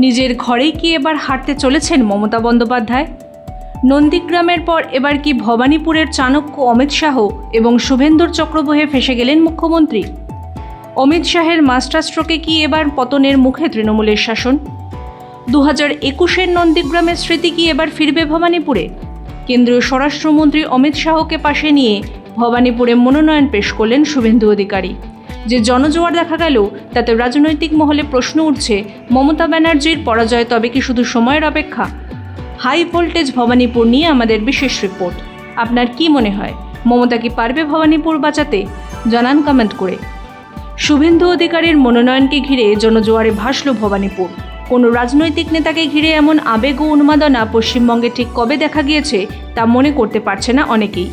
নিজের ঘরেই কি এবার হাঁটতে চলেছেন মমতা বন্দ্যোপাধ্যায়? নন্দীগ্রামের পর এবার কি ভবানীপুরের চাণক্য অমিত শাহ এবং শুভেন্দুর চক্রব্যূহে ফেসে গেলেন মুখ্যমন্ত্রী? অমিত শাহের মাস্টার স্ট্রোকে কি এবার পতনের মুখে তৃণমূলের শাসন? 2021-এর নন্দীগ্রামের স্মৃতি কি এবার ফিরবে ভবানীপুরে? কেন্দ্রীয় স্বরাষ্ট্রমন্ত্রী অমিত শাহকে পাশে নিয়ে ভবানীপুরে মনোনয়ন পেশ করলেন শুভেন্দু অধিকারী। যে জনজোয়ার দেখা গেল তাতে রাজনৈতিক মহলে প্রশ্ন উঠছে, মমতা ব্যানার্জির পরাজয় তবে কি শুধু সময়ের অপেক্ষা? হাই ভোল্টেজ ভবানীপুর নিয়ে আমাদের বিশেষ রিপোর্ট। আপনার কি মনে হয়, মমতা কি পারবে ভবানীপুর বাঁচাতে? জানান কমেন্ট করে। শুভেন্দু অধিকারীর মনোনয়নকে ঘিরে জনজোয়ারে ভাসল ভবানীপুর। কোনো রাজনৈতিক নেতাকে ঘিরে এমন আবেগ ও উন্মাদনা পশ্চিমবঙ্গে ঠিক কবে দেখা গিয়েছে তা মনে করতে পারছে না অনেকেই।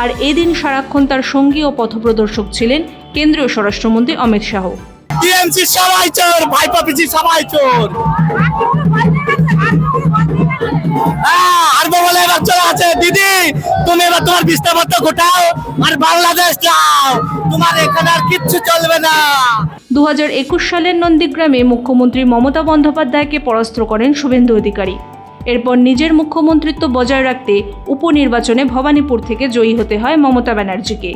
আর এদিন সারাক্ষণ তার সঙ্গী ও পথপ্রদর্শক ছিলেন কেন্দ্রীয় স্বরাষ্ট্রমন্ত্রী অমিত শাহ। টিএমসি সবাই চোর, ভাইপা পিসি সবাই চোর। আর বলে এবার চলে আছে, দিদি তুমি এবার তোমার বিস্তারপত্র গোটাও আর বাংলাদেশ যাও, তোমার এখানে আর কিচ্ছু চলবে না। 2021 সালের নন্দীগ্রামে মুখ্যমন্ত্রী মমতা বন্দ্যোপাধ্যায়কে পরাস্ত করেন শুভেন্দু অধিকারী। এরপর নিজের মুখ্যমন্ত্রিত্ব বজায় রাখতে উপনির্বাচনে ভবানীপুর থেকে জয়ী হতে হয় মমতা ব্যানার্জিকে।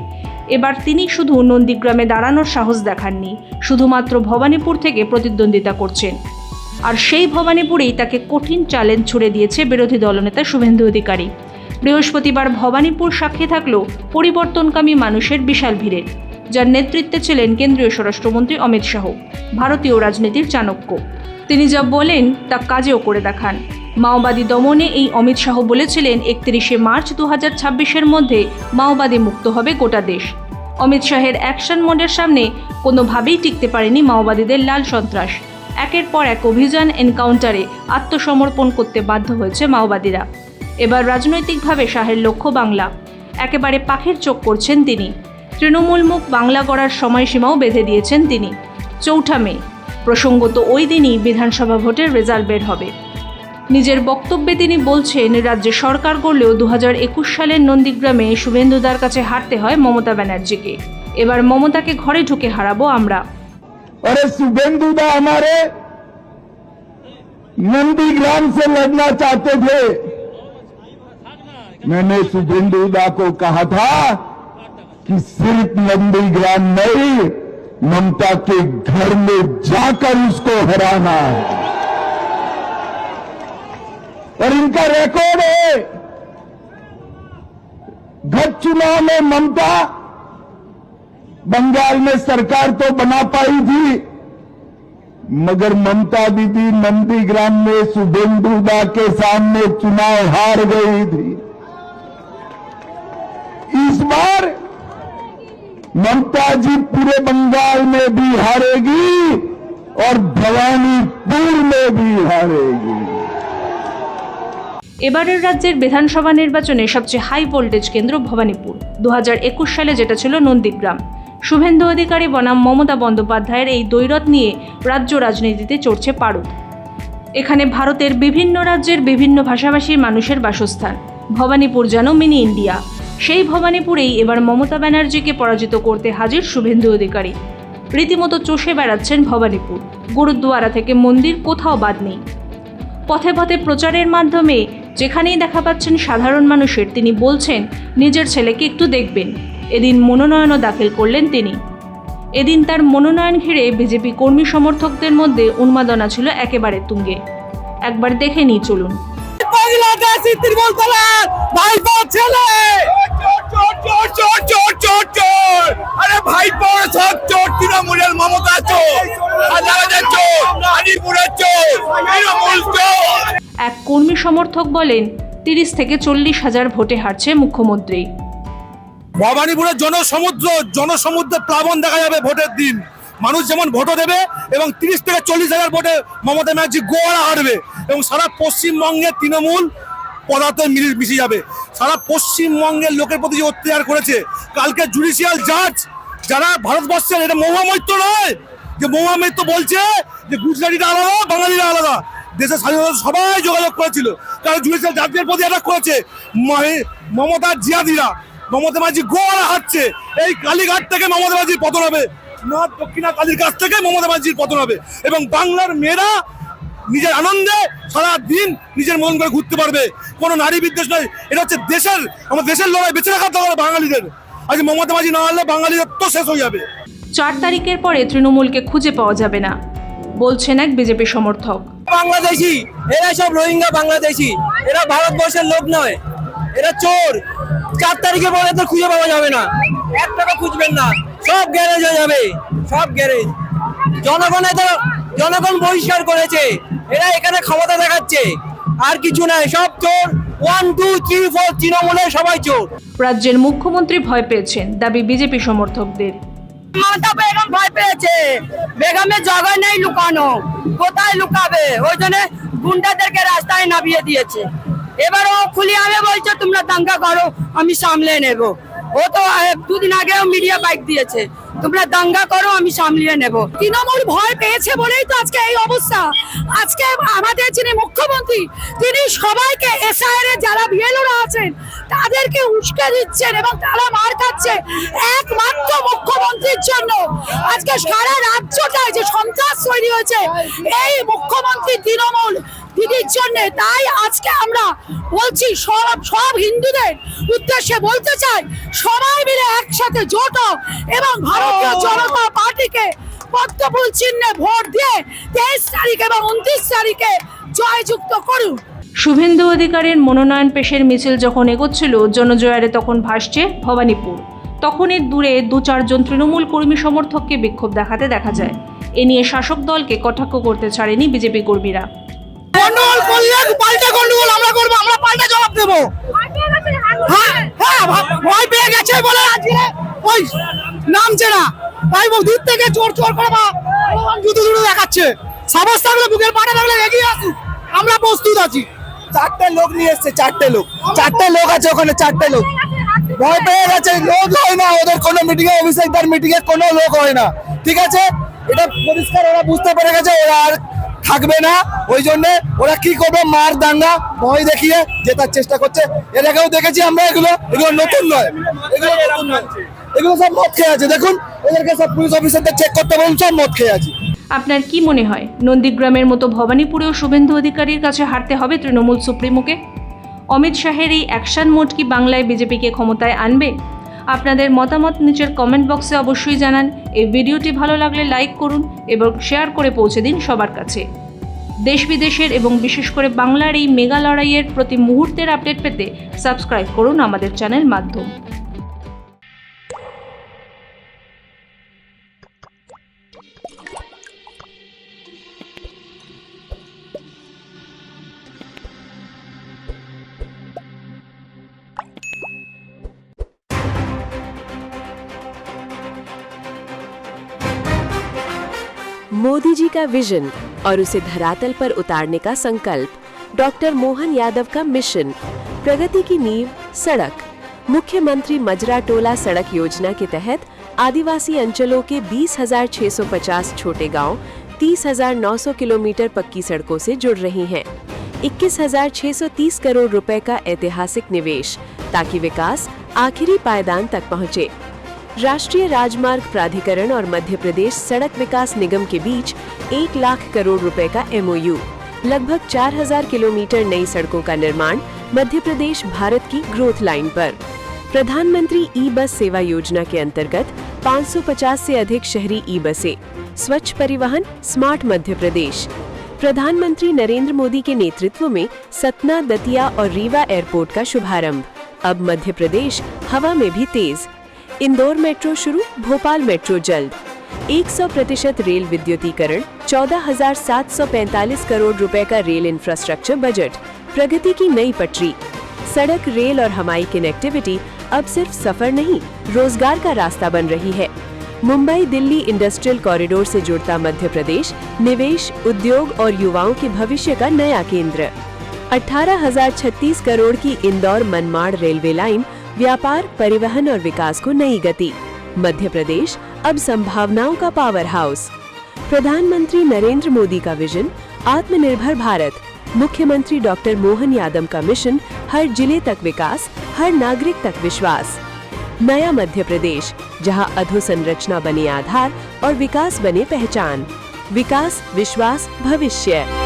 এবার তিনি শুধু নন্দীগ্রামে দাঁড়ানোর সাহস দেখাননি, শুধুমাত্র ভবানীপুর থেকে প্রতিদ্বন্দ্বিতা করছেন। আর সেই ভবানীপুরেই তাকে কঠিন চ্যালেঞ্জ ছুড়ে দিয়েছে বিরোধী দলনেতা শুভেন্দু অধিকারী। বৃহস্পতিবার ভবানীপুর সাক্ষী থাকলো পরিবর্তনকামী মানুষের বিশাল ভিড়ের, যার নেতৃত্বে ছিলেন কেন্দ্রীয় স্বরাষ্ট্রমন্ত্রী অমিত শাহ, ভারতীয় রাজনীতির চাণক্য। তিনি যা বলেন তা কাজেও করে দেখান। মাওবাদী দমনে এই অমিত শাহ বলেছিলেন 31শে মার্চ 2026-এর মধ্যে মাওবাদী মুক্ত হবে গোটা দেশ। অমিত শাহের অ্যাকশন মোডের সামনে কোনোভাবেই টিকতে পারেনি মাওবাদীদের লাল সন্ত্রাস। একের পর এক অভিযান, এনকাউন্টারে আত্মসমর্পণ করতে বাধ্য হয়েছে মাওবাদীরা। এবার রাজনৈতিকভাবে শাহের লক্ষ্য বাংলা। একেবারে পাখির চোখ করছেন তিনি। তৃণমূলমুখ বাংলা গড়ার সময়সীমাও বেঁধে দিয়েছেন তিনি। 4 মে, প্রসঙ্গত ওই দিনই বিধানসভা ভোটের রেজাল্ট বের হবে। নিজের বক্তব্যে তিনি বলছেন, রাজ্যে সরকার গড়লেও 2021 সালের নন্দীগ্রামে শুভেন্দুদার কাছে হারতে হয় মমতা ব্যানার্জিকে। এবার মমতাকে ঘরে ঢুকে হারাবো আমরা। अरे शुभेंदुदा हमारे नंदीग्राम से लड़ना चाहते थे। मैंने शुभेंदुदा को कहा था कि सिर्फ नंदीग्राम नहीं, ममता के घर में जाकर उसको हराना है। और इनका रिकॉर्ड है, गत चुनाव में ममता बंगाल में सरकार तो बना पाई थी, मगर ममता दीदी नंदीग्राम में शुभेंदुदा के सामने चुनाव हार गई थी। इस बार ममता जी पूरे बंगाल में भी हारेगी और भवानीपुर में भी हारेगी। এবারের রাজ্যের বিধানসভা নির্বাচনে সবচেয়ে হাই ভোল্টেজ কেন্দ্র ভবানীপুর। 2021 সালে যেটা ছিল নন্দীগ্রাম। শুভেন্দু অধিকারী বনাম মমতা বন্দ্যোপাধ্যায়ের এই দ্বৈরথ নিয়ে রাজ্য রাজনীতিতে চড়ছে পারদ। এখানে ভারতের বিভিন্ন রাজ্যের বিভিন্ন ভাষাভাষীর মানুষের বাসস্থান। ভবানীপুর যেন মিনি ইন্ডিয়া। সেই ভবানীপুরেই এবার মমতা ব্যানার্জিকে পরাজিত করতে হাজির শুভেন্দু অধিকারী। রীতিমতো চষে বেড়াচ্ছেন ভবানীপুর। গুরুদ্বারা থেকে মন্দির কোথাও বাদ নেই। পথে পথে প্রচারের মাধ্যমে যেখানেই দেখা পাচ্ছেন সাধারণ মানুষের, তিনি বলছেন নিজের ছেলেকে একটু দেখবেন। এদিন মনোনয়নও দাখিল করলেন তিনি। এদিন তার মনোনয়ন ঘিরে বিজেপি কর্মী সমর্থকদের মধ্যে উন্মাদনা ছিল একেবারে তুঙ্গে। একবার দেখে নিই চলুন। বাংলাদেশি তৃণমূলতলার ভাইপো ছেলে, আরে ভাইপো সব চোর, তৃণমূলের মমতা চোর, হাজার চোর, আলিপুরের চোর, তৃণমূল চোর। এক কর্মী সমর্থক বলেন 30 থেকে 40 হাজার ভোটে হারছে মুখ্যমন্ত্রী। ভবানীপুরের জনসমুদ্র প্লাবন দেখা যাবে ভোটের দিন। মানুষ যেমন ভোটও দেবে এবং 30 থেকে 40 হাজার ভোটে মমতা ব্যানার্জি গোয়ারা হারবে এবং সারা পশ্চিমবঙ্গের তৃণমূল পদার্থে মিশে যাবে। সারা পশ্চিমবঙ্গের লোকের প্রতি যে অত্যাচার করেছে, কালকে জুডিশিয়াল জাজ যারা ভারতবর্ষের, এটা মহামৈত্র নয় যে মহামৈত্র বলছে যে গুজরাটিটা আলাদা, বাঙালিরা আলাদা। দেশের স্বাধীনতা সবাই যোগাযোগ করেছিল, কারণ জুডিশিয়াল জাজদের প্রতি অ্যাটাক করেছে মমতার জিয়াদিরা। মমতা ব্যানার্জি গোয়ারা হাঁটছে। এই কালীঘাট থেকে মমতা ব্যানার্জি পতন হবে মা দক্ষিণা কালীর কাছ থেকে মমতা ব্যানার্জির পতন হবে এবং বাংলার মেয়েরা নিজের আনন্দে সারা দিন নিজের মন করে ঘুরতে পারবে। কোনো নারী বিদ্বেষ নয়, এটা হচ্ছে দেশের, আমাদের দেশের লড়াই, বেঁচে রাখার দরকার বাঙালিদের। আজ মমতা ব্যানার্জি না হলে বাঙালিদের তো শেষ হয়ে যাবে। 4 তারিখের পরে তৃণমূলকে খুঁজে পাওয়া যাবে না, বলছেন এক বিজেপি সমর্থক। বাংলাদেশি, এরা সব রোহিঙ্গা বাংলাদেশি, এরা ভারতবর্ষের লোক নয়, এরা চোর। 4 তারিখের পরে তো খুঁজে পাওয়া যাবে না, 1 টাকা খুঁজবেন না, সব গ্যারেজ হয়ে যাবে, সব গ্যারেজ। জনগণ বহিষ্কার করেছে, এরা এখানে ক্ষমতা দেখাচ্ছে, আর কিছু নাই, সব চোর। 1, 2, 3, 4 তৃণমূলের সবাই চোর। রাজ্যের মুখ্যমন্ত্রী ভয় পেয়েছেন, দাবি বিজেপি সমর্থকদের। মমতা বেগম ভয় পেয়েছে, বেগমের জায়গায় নেই লুকানো, কোথায় লুকাবে, ওই জন্য গুন্ডাদেরকে রাস্তায় নামিয়ে দিয়েছে। এবার ও খুলিয়ামে বলছে তোমরা দাঙ্গা করো, আমি সামলে নেব। ও তো 2 দিন আগেও মিডিয়া বাইক দিয়েছে, তোমরা দাঙ্গা করো, আমি সামলিয়ে নেব। তৃণমূল ভয় পেয়েছে বলেই তো আজকে এই অবস্থা। আজকে আমাদের যিনি মুখ্যমন্ত্রী, তিনি সবাইকে এসআইআর এর যারা বিএলওরা আছেন তাদেরকে উস্কে দিচ্ছেন এবং তারা মার খাচ্ছে একমাত্র মুখ্যমন্ত্রীর জন্য। আজকে সারা রাজ্যটায় যে সন্ত্রাস তৈরি হয়েছে এই মুখ্যমন্ত্রী তৃণমূল দিদির জন্য। তাই আজকে আমরা বলছি, সব হিন্দুদের উদ্দেশ্যে বলতে চাই, সবাই মিলে একসাথে জোট হোক এবং ভারতীয় জনতা পার্টিকে পদ্মফুল চিহ্নে ভোট দিয়ে 23 তারিখ এবং 29 তারিখে জয়যুক্ত করুন। শুভেন্দু অধিকারীর মনোনয়ন পেশের মিছিল যখন এগোচ্ছিল জনজোয়ারে, তখন ভাসছে ভবানীপুর। তখনই দূরে 2-4 জন তৃণমূল কর্মী সমর্থককে বিক্ষোভ দেখাতে দেখা যায়। এ নিয়ে শাসক দলকে কটাক্ষ করতে ছাড়েনি বিজেপি কর্মীরা। গন্ডগোল করলে পাল্টা গন্ডগোল আমরা করবো, আমরা পাল্টা জবাব দেবো। ভয় পেয়ে গেছে বলে আজকে ওই নামছে না, তাই দূর থেকে চোর চোর করে জুতো জুতো দেখাচ্ছে। সাহস থাকলে বুকের পাটা থাকলে এগিয়ে আসুন, আমরা প্রস্তুত আছি। 4টে লোক নিয়ে এসছে, 4টে লোক আছে ওখানে, 4টে লোক ভয় পেয়ে গেছে। লোক হয় না ওদের কোনো মিটিং এ, অভিষেকদার মিটিং এ কোনো লোক হয় না, ঠিক আছে? এটা পরিষ্কার, ওরা বুঝতে পেরে গেছে ওরা আর থাকবে না। ওই জন্য ওরা কি করবে, মার দাঙ্গা ভয় দেখিয়ে জেতার চেষ্টা করছে। এর আগেও দেখেছি আমরা, এগুলো নতুন নয়, এগুলো সব মদ খেয়ে আছে। দেখুন ওদেরকে সব পুলিশ অফিসারদের চেক করতে বলুন, সব মদ খেয়ে আছে। আপনার কি মনে হয়, নন্দীগ্রামের মতো ভবানীপুরেও শুভেন্দু অধিকারীর কাছে হারতে হবে তৃণমূল সুপ্রিমোকে? অমিত শাহের এই অ্যাকশন মোড কি বাংলায় বিজেপিকে ক্ষমতায় আনবে? আপনাদের মতামত নিচের কমেন্ট বক্সে অবশ্যই জানান। এই ভিডিওটি ভালো লাগলে লাইক করুন এবং শেয়ার করে পৌঁছে দিন সবার কাছে। দেশ বিদেশের এবং বিশেষ করে বাংলার এই মেগা লড়াইয়ের প্রতি মুহূর্তের আপডেট পেতে সাবস্ক্রাইব করুন আমাদের চ্যানেল মাধ্যম। मोदी जी का विजन और उसे धरातल पर उतारने का संकल्प, डॉक्टर मोहन यादव का मिशन, प्रगति की नींव सड़क। मुख्यमंत्री मजरा टोला सड़क योजना के तहत आदिवासी अंचलों के 20,650 छोटे गांव 30,900 किलोमीटर पक्की सड़कों से जुड़ रही हैं। 21,630 करोड़ रुपए का ऐतिहासिक निवेश, ताकि विकास आखिरी पायदान तक पहुंचे। राष्ट्रीय राजमार्ग प्राधिकरण और मध्य प्रदेश सड़क विकास निगम के बीच 1 लाख करोड़ रुपए का MOU, लगभग 4,000 किलोमीटर नई सड़कों का निर्माण मध्य प्रदेश भारत की ग्रोथ लाइन पर। प्रधानमंत्री ई-बस सेवा योजना के अंतर्गत 550 से अधिक शहरी ई-बसें, स्वच्छ परिवहन, स्मार्ट मध्य प्रदेश। प्रधानमंत्री नरेंद्र मोदी के नेतृत्व में सतना, दतिया और रीवा एयरपोर्ट का शुभारंभ। अब मध्य प्रदेश हवा में भी तेज। इंदौर मेट्रो शुरू, भोपाल मेट्रो जल्द। 100% रेल विद्युतीकरण, 14,745 करोड़ रुपए का रेल इंफ्रास्ट्रक्चर बजट, प्रगति की नई पटरी। सड़क, रेल और हवाई कनेक्टिविटी अब सिर्फ सफर नहीं, रोजगार का रास्ता बन रही है। मुंबई दिल्ली इंडस्ट्रियल कॉरिडोर से जुड़ता मध्य प्रदेश निवेश, उद्योग और युवाओं के भविष्य का नया केंद्र। 18,036 करोड़ की इंदौर मनमाड़ रेलवे लाइन, व्यापार, परिवहन और विकास को नई गति। मध्य प्रदेश अब संभावनाओं का पावर हाउस। प्रधानमंत्री नरेंद्र मोदी का विजन, आत्मनिर्भर भारत। मुख्यमंत्री डॉक्टर मोहन यादव का मिशन, हर जिले तक विकास, हर नागरिक तक विश्वास। नया मध्य प्रदेश, जहां अधोसंरचना बने आधार और विकास बने पहचान। विकास, विश्वास, भविष्य।